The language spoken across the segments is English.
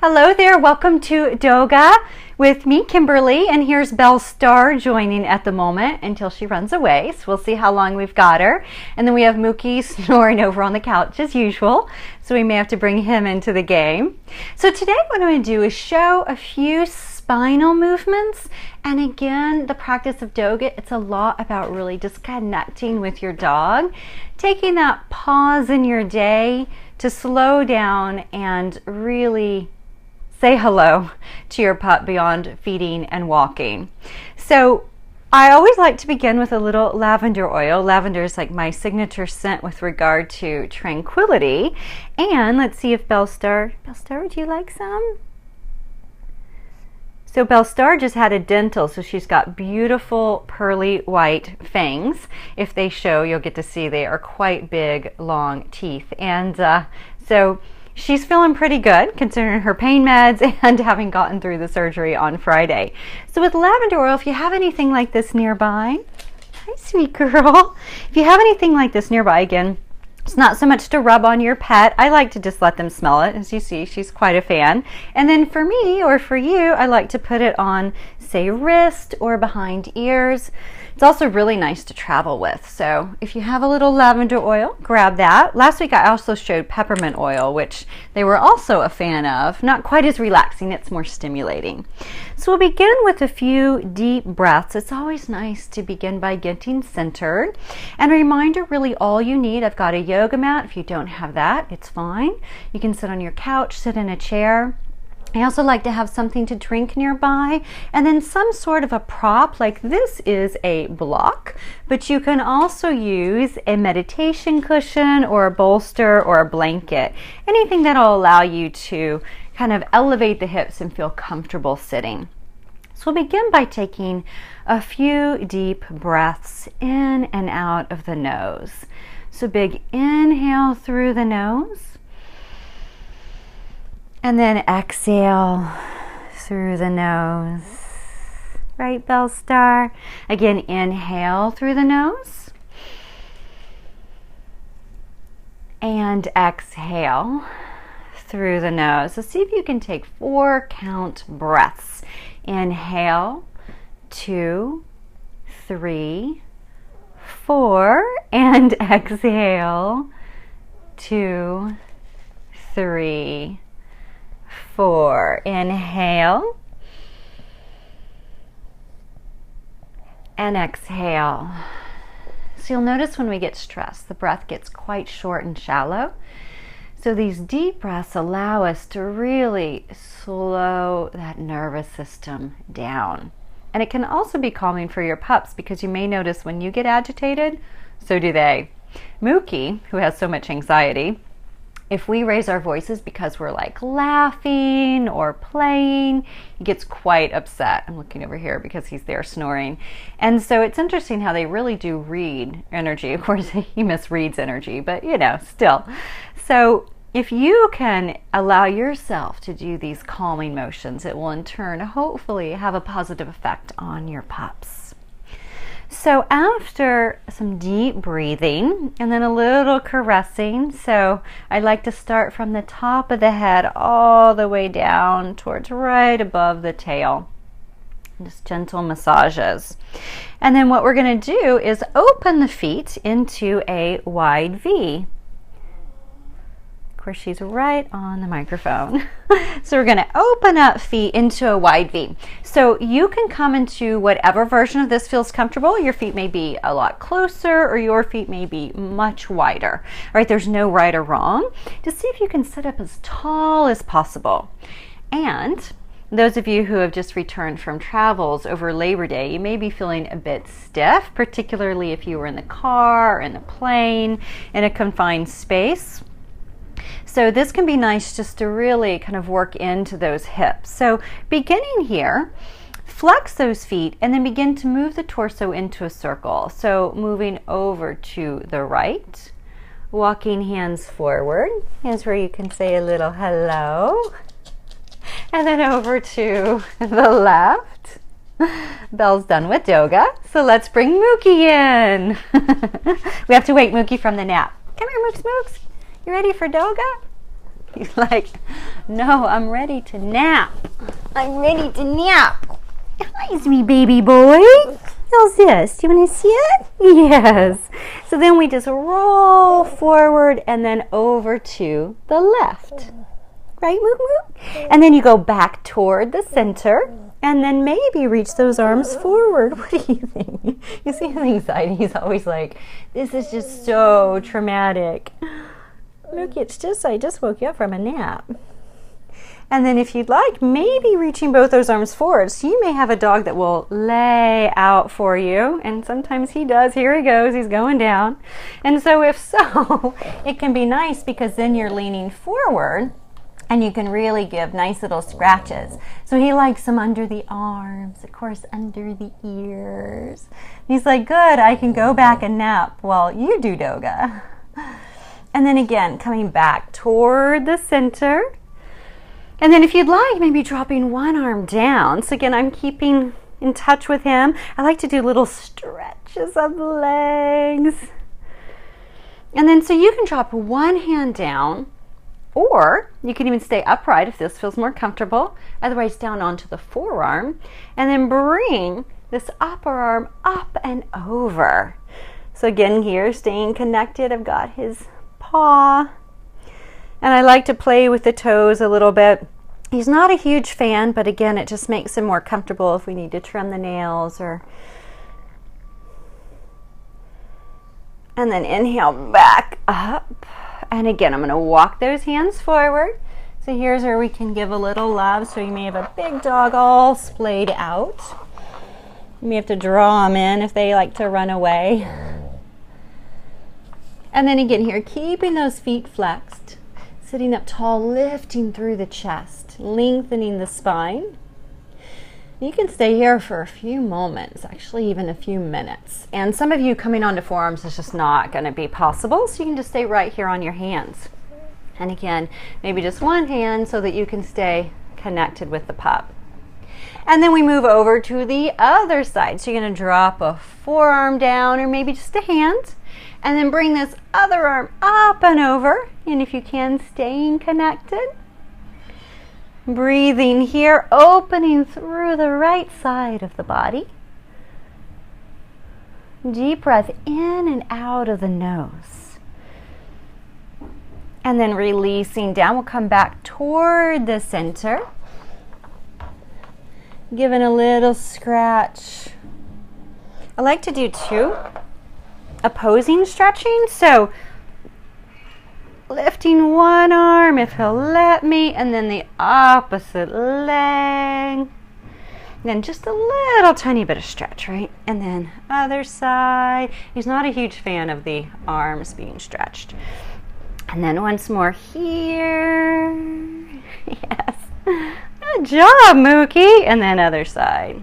Hello there, welcome to Doga with me, Kimberly, and here's Belle Starr joining at the moment until she runs away. So we'll see how long we've got her. And then we have Mookie snoring over on the couch as usual, so we may have to bring him into the game. So today what I'm going to do is show a few spinal movements. And again, the practice of Doga, it's a lot about really just connecting with your dog, taking that pause in your day to slow down and really say hello to your pup beyond feeding and walking. So I always like to begin with a little lavender oil. Lavender is like my signature scent with regard to tranquility. And let's see if Belle Starr, would you like some? So Belle Starr just had a dental, so she's got beautiful pearly white fangs. If they show, you'll get to see they are quite big, long teeth. And so she's feeling pretty good considering her pain meds and having gotten through the surgery on Friday. So with lavender oil, if you have anything like this nearby, hi sweet girl. If you have anything like this nearby, again, it's not so much to rub on your pet. I like to just let them smell it. As you see, she's quite a fan. And then for me or for you, I like to put it on, say, wrist or behind ears. It's also really nice to travel with. So if you have a little lavender oil, grab that. Last week I also showed peppermint oil, which they were also a fan of. Not quite as relaxing, it's more stimulating. So we'll begin with a few deep breaths. It's always nice to begin by getting centered. And a reminder, really all you need, I've got a yoga mat. If you don't have that, it's fine. You can sit on your couch, sit in a chair. I also like to have something to drink nearby, and then some sort of a prop, like this is a block, but you can also use a meditation cushion or a bolster or a blanket, anything that'll allow you to kind of elevate the hips and feel comfortable sitting. So we'll begin by taking a few deep breaths in and out of the nose. So big inhale through the nose. And then exhale through the nose. Right, Belle Starr? Again, inhale through the nose. And exhale through the nose. So see if you can take 4 count breaths. Inhale, 2, 3, 4. And exhale, 2, 3, 4. Inhale and exhale. So you'll notice when we get stressed, the breath gets quite short and shallow. So these deep breaths allow us to really slow that nervous system down. And it can also be calming for your pups because you may notice when you get agitated, so do they. Mookie, who has so much anxiety, if we raise our voices because we're like laughing or playing, he gets quite upset. I'm looking over here because he's there snoring. And so it's interesting how they really do read energy. Of course, he misreads energy, but you know, still. So if you can allow yourself to do these calming motions, it will in turn hopefully have a positive effect on your pups. So after some deep breathing and then a little caressing, so I like to start from the top of the head all the way down towards right above the tail. Just gentle massages. And then what we're going to do is open the feet into a wide V. Of course, she's right on the microphone. So we're going to open up feet into a wide V. So you can come into whatever version of this feels comfortable. Your feet may be a lot closer or your feet may be much wider. All right, there's no right or wrong. Just see if you can sit up as tall as possible. And those of you who have just returned from travels over Labor Day, you may be feeling a bit stiff, particularly if you were in the car or in the plane in a confined space. So this can be nice just to really kind of work into those hips. So beginning here, flex those feet and then begin to move the torso into a circle. So moving over to the right, walking hands forward. Hands where you can say a little hello. And then over to the left. Belle's done with Doga. So let's bring Mookie in. We have to wake Mookie from the nap. Come here, Mooks. You ready for Doga? He's like, no, I'm ready to nap. I'm ready to nap. Hi, sweet baby boy. How's this? Do you want to see it? Yes. So then we just roll forward and then over to the left. Right, Mook Mook? And then you go back toward the center and then maybe reach those arms forward. What do you think? You see his anxiety? He's always like, this is just so traumatic. Mookie, I just woke you up from a nap. And then if you'd like, maybe reaching both those arms forward. So you may have a dog that will lay out for you. And sometimes he does. Here he goes. He's going down. And so if so, it can be nice because then you're leaning forward and you can really give nice little scratches. So he likes them under the arms, of course, under the ears. And he's like, good, I can go back and nap while you do Doga. And then again, coming back toward the center. And then if you'd like, maybe dropping one arm down. So again, I'm keeping in touch with him. I like to do little stretches of the legs. And then so you can drop one hand down, or you can even stay upright if this feels more comfortable. Otherwise, down onto the forearm. And then bring this upper arm up and over. So again, here, staying connected. I've got his paw. And I like to play with the toes a little bit. He's not a huge fan, but again, it just makes him more comfortable if we need to trim the nails or... And then inhale back up. And again, I'm going to walk those hands forward. So here's where we can give a little love. So you may have a big dog all splayed out. You may have to draw them in if they like to run away. And then again here, keeping those feet flexed. Sitting up tall, lifting through the chest, lengthening the spine. You can stay here for a few moments, actually even a few minutes. And some of you coming onto forearms is just not going to be possible, so you can just stay right here on your hands. And again, maybe just one hand so that you can stay connected with the pup. And then we move over to the other side. So you're going to drop a forearm down or maybe just a hand. And then bring this other arm up and over. And if you can, staying connected. Breathing here, opening through the right side of the body. Deep breath in and out of the nose. And then releasing down. We'll come back toward the center. Giving a little scratch. I like to do two opposing stretching. So lifting one arm if he'll let me, and then the opposite leg. And then just a little tiny bit of stretch, right? And then other side. He's not a huge fan of the arms being stretched. And then once more here. Yes. Good job, Mookie. And then other side.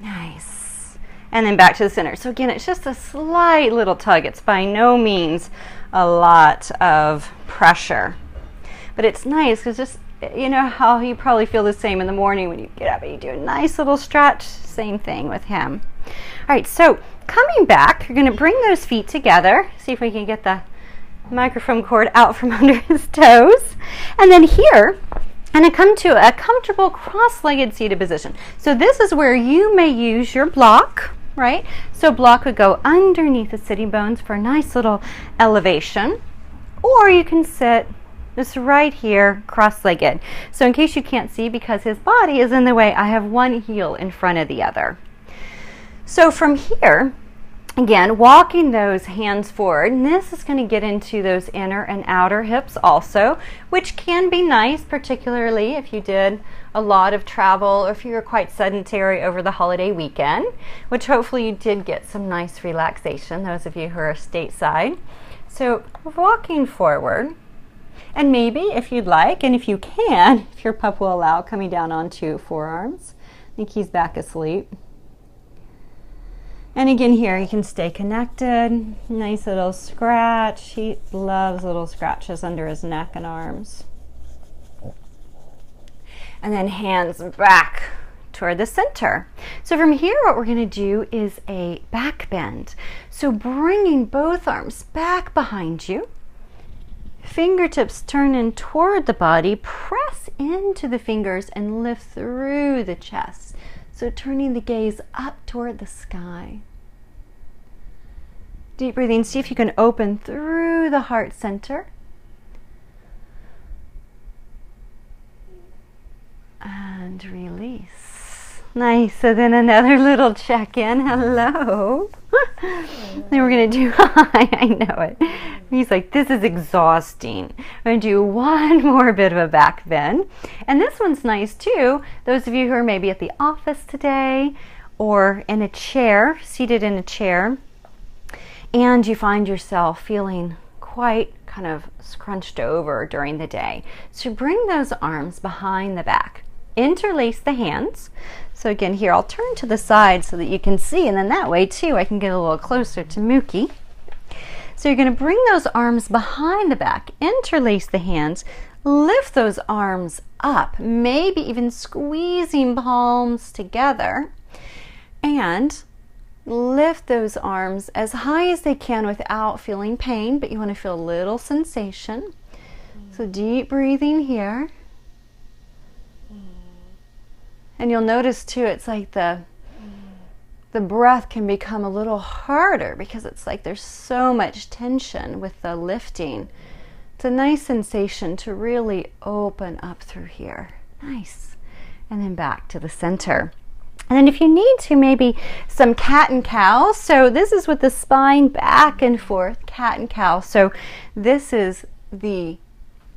Nice. And then back to the center. So again, it's just a slight little tug. It's by no means a lot of pressure. But it's nice because just, you know how you probably feel the same in the morning when you get up and you do a nice little stretch. Same thing with him. All right, so coming back, you're going to bring those feet together. See if we can get the microphone cord out from under his toes. And then here, I'm going to come to a comfortable cross-legged seated position. So this is where you may use your block, right? So block would go underneath the sitting bones for a nice little elevation. Or you can sit this right here, cross-legged. So in case you can't see, because his body is in the way, I have one heel in front of the other. So from here, again, walking those hands forward, and this is going to get into those inner and outer hips also, which can be nice, particularly if you did a lot of travel or if you were quite sedentary over the holiday weekend, which hopefully you did get some nice relaxation, those of you who are stateside. So walking forward, and maybe if you'd like, and if you can, if your pup will allow, coming down onto forearms. I think he's back asleep. And again here, you can stay connected. Nice little scratch. He loves little scratches under his neck and arms. And then hands back toward the center. So from here, what we're going to do is a back bend. So bringing both arms back behind you. Fingertips turn in toward the body, press into the fingers and lift through the chest. So turning the gaze up toward the sky. Deep breathing, see if you can open through the heart center. And release. Nice. So then another little check-in. Hello. Then we're going to do, I know it. He's like, this is exhausting. We're going to do one more bit of a back bend. And this one's nice too. Those of you who are maybe at the office today or in a chair, seated in a chair, and you find yourself feeling quite kind of scrunched over during the day. So bring those arms behind the back. Interlace the hands. So again, here I'll turn to the side so that you can see, and then that way too I can get a little closer to Mookie. So you're going to bring those arms behind the back, interlace the hands, lift those arms up, maybe even squeezing palms together, and lift those arms as high as they can without feeling pain, but you want to feel a little sensation. So deep breathing here. And you'll notice too, it's like the breath can become a little harder because it's like there's so much tension with the lifting. It's a nice sensation to really open up through here. Nice. And then back to the center. And then if you need to, maybe some cat and cow. So this is with the spine back and forth, cat and cow. So this is the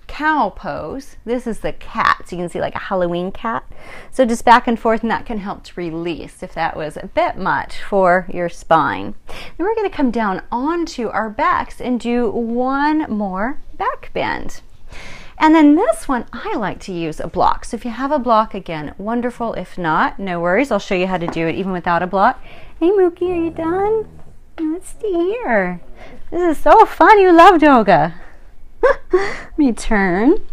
cow pose. This is the cat. So you can see like a Halloween cat. So just back and forth, and that can help to release if that was a bit much for your spine. Then we're going to come down onto our backs and do one more back bend. And then this one, I like to use a block. So if you have a block, again, wonderful. If not, no worries. I'll show you how to do it even without a block. Hey, Mookie, are you done? Let's see here. This is so fun. You love Doga. Let me turn.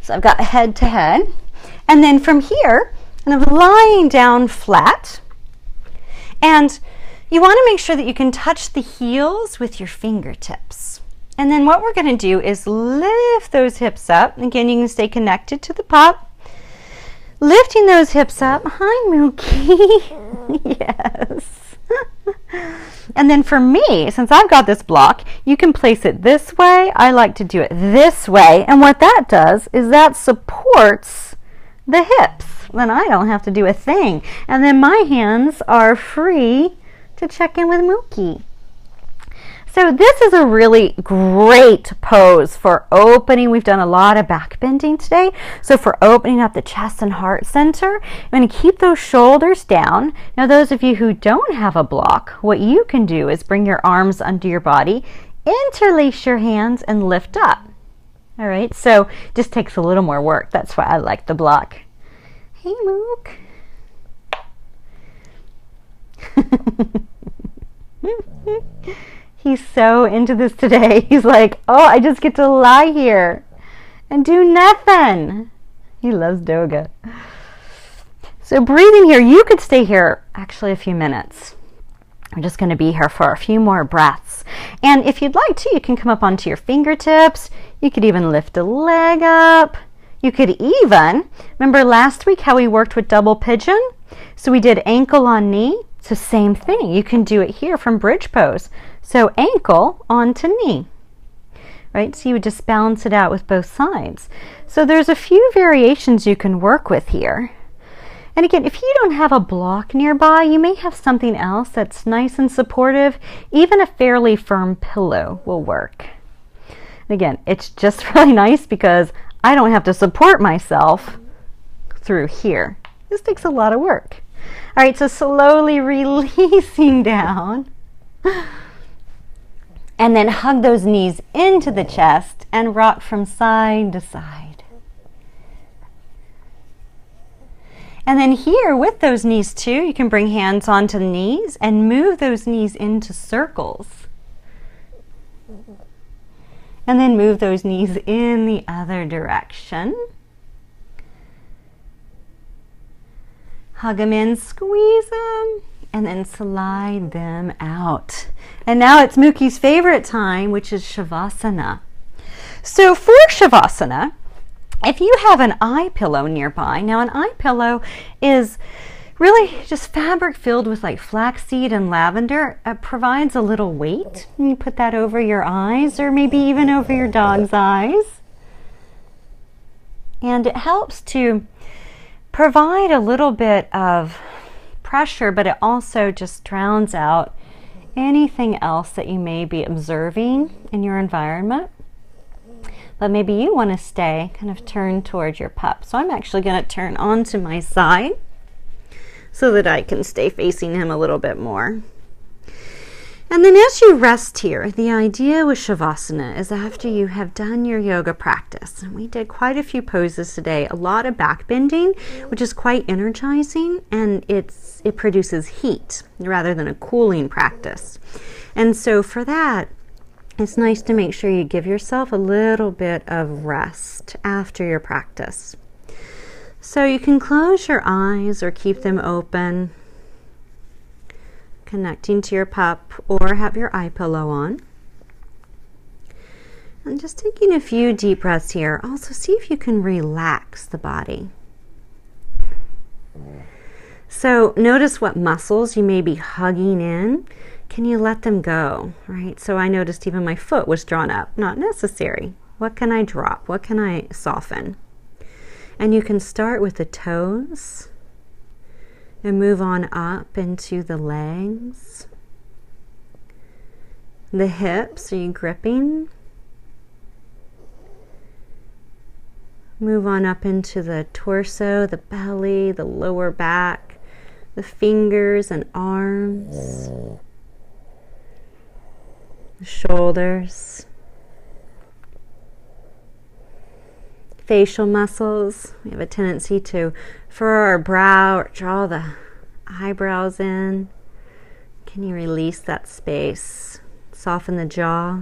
So I've got head to head. And then from here, I'm lying down flat. And you want to make sure that you can touch the heels with your fingertips. And then what we're going to do is lift those hips up. Again, you can stay connected to the pop. Lifting those hips up. Hi, Mookie. Yes. And then for me, since I've got this block, you can place it this way. I like to do it this way. And what that does is that supports the hips. Then I don't have to do a thing. And then my hands are free to check in with Mookie. So this is a really great pose for opening. We've done a lot of back bending today. So for opening up the chest and heart center, I'm going to keep those shoulders down. Now those of you who don't have a block, what you can do is bring your arms under your body, interlace your hands, and lift up. All right, so just takes a little more work. That's why I like the block. Hey, Mook. He's so into this today. He's like, oh, I just get to lie here and do nothing. He loves Doga. So breathing here, you could stay here actually a few minutes. We're just going to be here for a few more breaths. And if you'd like to, you can come up onto your fingertips. You could even lift a leg up. You could even, remember last week how we worked with double pigeon? So we did ankle on knee. So same thing. You can do it here from bridge pose. So ankle onto knee, right? So you would just balance it out with both sides. So there's a few variations you can work with here. And again, if you don't have a block nearby, you may have something else that's nice and supportive. Even a fairly firm pillow will work. And again, it's just really nice because I don't have to support myself through here. This takes a lot of work. All right, so slowly releasing down. And then hug those knees into the chest and rock from side to side. And then here with those knees too, you can bring hands onto the knees and move those knees into circles. And then move those knees in the other direction. Hug them in, squeeze them, and then slide them out. And now it's Mookie's favorite time, which is Shavasana. So for Shavasana, if you have an eye pillow nearby, now an eye pillow is really just fabric filled with like flaxseed and lavender. It provides a little weight. You put that over your eyes or maybe even over your dog's eyes. And it helps to provide a little bit of pressure, but it also just drowns out anything else that you may be observing in your environment. But maybe you want to stay kind of turned towards your pup. So I'm actually going to turn onto my side so that I can stay facing him a little bit more. And then as you rest here, the idea with Shavasana is after you have done your yoga practice, and we did quite a few poses today, a lot of back bending, which is quite energizing, and it produces heat rather than a cooling practice. And so for that, it's nice to make sure you give yourself a little bit of rest after your practice. So you can close your eyes or keep them open, connecting to your pup, or have your eye pillow on. And just taking a few deep breaths here. Also see if you can relax the body. So notice what muscles you may be hugging in. Can you let them go, right? So I noticed even my foot was drawn up. Not necessary. What can I drop? What can I soften? And you can start with the toes and move on up into the legs. The hips, are you gripping? Move on up into the torso, the belly, the lower back, the fingers and arms, the shoulders. Facial muscles. We have a tendency to furrow our brow or draw the eyebrows in. Can you release that space? Soften the jaw.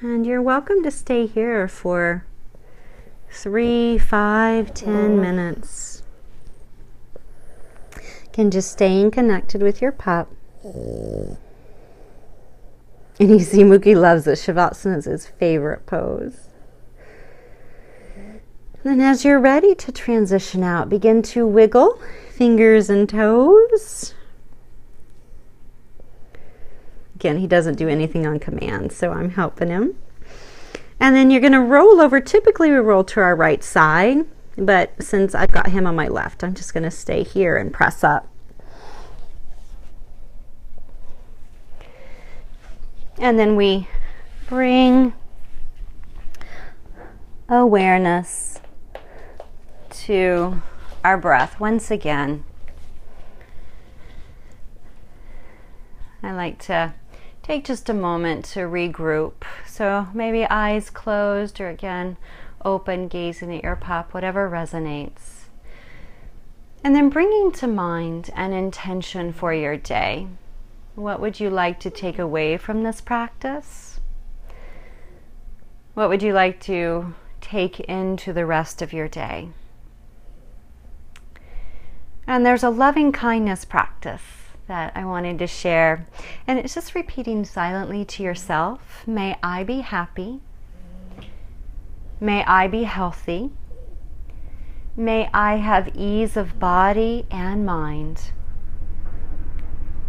And you're welcome to stay here for 3, 5, 10 minutes. Again, just staying connected with your pup. And you see Mookie loves it. Shavasana is his favorite pose. And as you're ready to transition out, begin to wiggle fingers and toes. Again, he doesn't do anything on command, so I'm helping him. And then you're going to roll over. Typically we roll to our right side, but since I've got him on my left, I'm just going to stay here and press up. And then we bring awareness to our breath once again. I like to take just a moment to regroup. So maybe eyes closed or again open, gazing at your pup, whatever resonates. And then bringing to mind an intention for your day. What would you like to take away from this practice? What would you like to take into the rest of your day? And there's a loving kindness practice that I wanted to share. And it's just repeating silently to yourself, may I be happy. May I be healthy. May I have ease of body and mind.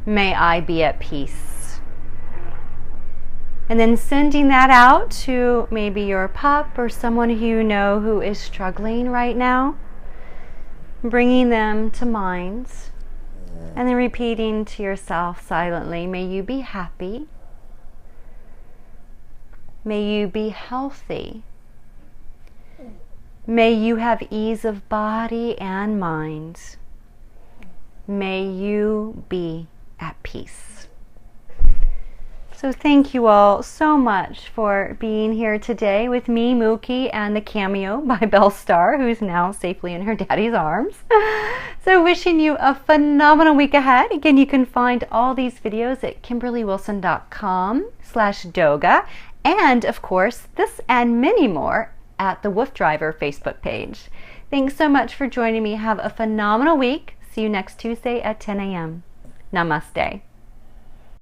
May I be at peace. And then sending that out to maybe your pup or someone who you know who is struggling right now. Bringing them to mind. And then repeating to yourself silently, may you be happy. May you be healthy. May you have ease of body and mind. May you be at peace. So thank you all so much for being here today with me, Mookie, and the Cameo by Belle Starr, who's now safely in her daddy's arms. So wishing you a phenomenal week ahead. Again, you can find all these videos at kimberlywilson.com/doga, and of course, this and many more at the Wolf Driver Facebook page. Thanks so much for joining me. Have a phenomenal week. See you next Tuesday at 10 a.m. Namaste.